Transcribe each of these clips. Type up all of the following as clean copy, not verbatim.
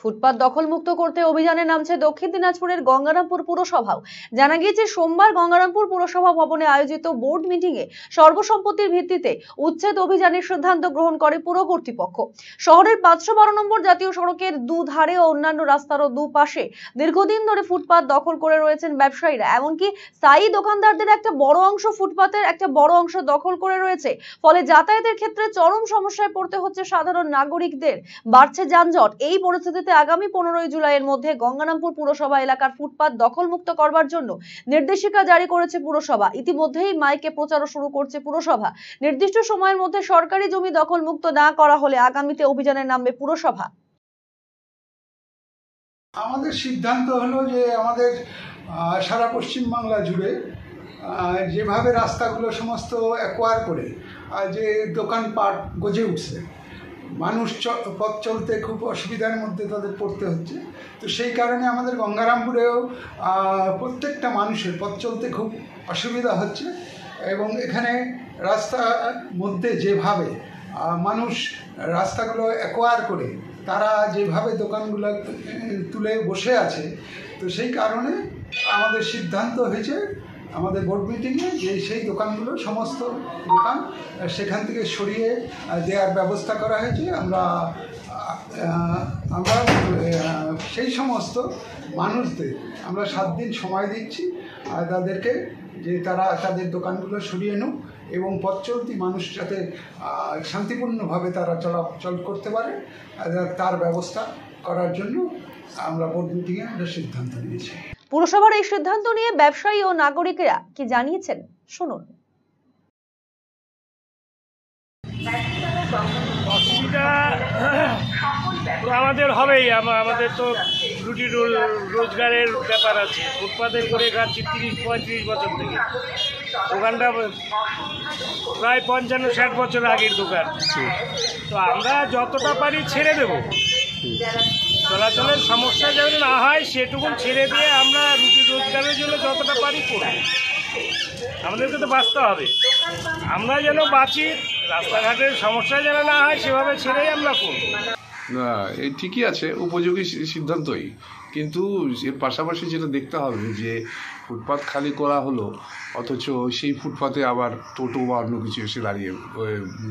ফুটপাত দখলমুক্ত করতে অভিযানে নামছে দক্ষিণ দিনাজপুরের গঙ্গারামপুর পুরসভাও। জানা গিয়েছে সোমবার গঙ্গারামপুর পুরসভা ভবনে আয়োজিত বোর্ড মিটিং এ সর্বসম্মতির ভিত্তিতে উচ্ছেদ অভিযানের সিদ্ধান্ত গ্রহণ করে পুর কর্তৃপক্ষ। শহরের 512 নম্বর জাতীয় সড়কের দুধারে ও অন্যান্য রাস্তারও দুপাশে দীর্ঘদিন ধরে ফুটপাত দখল করে রয়েছেন ব্যবসায়ীরা। এমনকি স্থায়ী দোকানদারদের একটা বড় অংশ দখল করে রয়েছে। ফলে যাতায়াতের ক্ষেত্রে চরম সমস্যায় পড়তে হচ্ছে সাধারণ নাগরিকদের। বাড়ছে যানজট। এই পরিস্থিতিতে আগামী 15 জুলাইয়ের মধ্যে গঙ্গারামপুর পুরসভা এলাকার ফুটপাত দখলমুক্ত করবার জন্য নির্দেশিকা জারি করেছে পুরসভা। ইতিমধ্যেই মাইকে প্রচারও শুরু করছে পুরসভা। নির্দিষ্ট সময়ের মধ্যে সরকারি জমি দখলমুক্ত না করা হলে আগামীতে অভিযানে নামবে পুরসভা। আমাদের সিদ্ধান্ত হলো যে আমাদের সারা পশ্চিমবাংলা জুড়ে যেভাবে রাস্তাগুলো সমস্ত অ্যাকোয়ার করে যে দোকানপাট গজে উঠছে, মানুষ পথ চলতে খুব অসুবিধার মধ্যে তাদের পড়তে হচ্ছে। তো সেই কারণে আমাদের গঙ্গারামপুরেও প্রত্যেকটা মানুষের পথ চলতে খুব অসুবিধা হচ্ছে এবং এখানে রাস্তার মধ্যে যেভাবে মানুষ রাস্তাগুলো অ্যাকোয়ার করে তারা যেভাবে দোকানগুলো তুলে বসে আছে, তো সেই কারণে আমাদের সিদ্ধান্ত হয়েছে আমাদের বোর্ড মিটিংয়ে যে সেই দোকানগুলো সমস্ত দোকান সেখান থেকে সরিয়ে দেওয়ার ব্যবস্থা করা হয়েছে। আমরা সেই সমস্ত মানুষদের আমরা 7 দিন সময় দিচ্ছি তাদেরকে যে তারা তাদের দোকানগুলো সরিয়ে নিক এবং পথ চলতি মানুষ যাতে শান্তিপূর্ণভাবে তারা চলাচল করতে পারে তার ব্যবস্থা করার জন্য আমরা বোর্ড মিটিংয়ে আমরা সিদ্ধান্ত নিয়েছি। পুরসভার এই সিদ্ধান্ত নিয়ে ব্যবসায়ী ও নাগরিকরা কি জানিয়েছেন শুনুন। অসুবিধা আমাদের হবেই, আমাদের তো রুটি রোজগারের ব্যাপার আছে। ফুটপাতে করে খাচ্ছি 30-35 বছর থেকে। দোকানটা প্রায় 55-60 বছর আগের দোকান। তো আমরা যতটা পারি ছেড়ে দেব, চলাচলের সমস্যা যেন না হয় সেটুকু ছেড়ে দিয়ে আমরা রুটি রোজগারের জন্য যতটা পারি করব। আমাদেরকে তো বাঁচতে হবে, আমরা যেন বাঁচি, রাস্তাঘাটের সমস্যা যেন না হয় সেভাবে ছেড়েই আমরা করব। না, এই ঠিকই আছে, উপযোগী সিদ্ধান্তই, কিন্তু এর পাশাপাশি যেটা দেখতে হবে যে ফুটপাত খালি করা হলো অথচ সেই ফুটপাতে আবার টোটো বা অন্য কিছু এসে দাঁড়িয়ে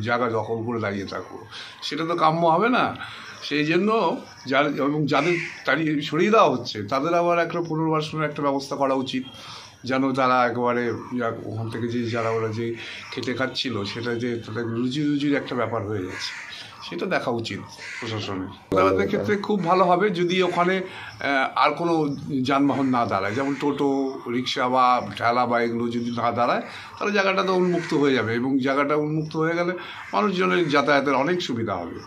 জায়গা দখল করে দাঁড়িয়ে থাকবো, সেটা তো কাম্য হবে না। সেই জন্য যাদের দাঁড়িয়ে সরিয়ে দেওয়া হচ্ছে তাদের আবার একটা পুনর্বাসনের একটা ব্যবস্থা করা উচিত, যেন তারা একেবারে ওখান থেকে যারা ওরা যে খেটে খাচ্ছিল সেটা যে তাদের রুজির একটা ব্যাপার হয়ে যাচ্ছে, সেটা দেখা উচিত প্রশাসনের। যাতায়াতের ক্ষেত্রে খুব ভালো হবে যদি ওখানে আর কোনো যানবাহন না দাঁড়ায়, যেমন টোটো, রিক্সা বা ঠেলা বা এগুলো যদি না দাঁড়ায় তাহলে জায়গাটা তো উন্মুক্ত হয়ে যাবে এবং জায়গাটা উন্মুক্ত হয়ে গেলে মানুষজনের যাতায়াতের অনেক সুবিধা হবে।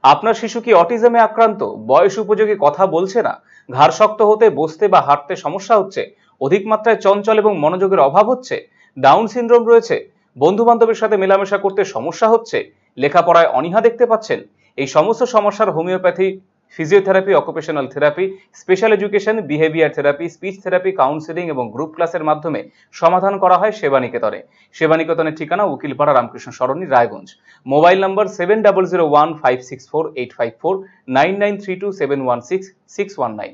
আপনার শিশু কি অটিজমে আক্রান্ত? বয়স উপযোগী কথা বলছে না, ঘাড় শক্ত হতে, বসতে বা হাঁটতে সমস্যা হচ্ছে, অধিক মাত্রায় চঞ্চল এবং মনোযোগের অভাব হচ্ছে, ডাউন সিনড্রোম রয়েছে, বন্ধু বান্ধবের সাথে মেলামেশা করতে সমস্যা হচ্ছে, লেখাপড়ায় অনীহা দেখতে পাচ্ছেন? এই সমস্ত সমস্যার homeopathy, physiotherapy, occupational therapy, special education, behaviour therapy, speech therapy, counselling এবং গ্রুপ ক্লাসের মাধ্যমে সমাধান করা হয় সেবানিকেতনে। সেবানিকেতনের ঠিকানা উকিলপাড়া রামকৃষ্ণ সরণি, রায়গঞ্জ। Mobile number 7001564854, 9932716619।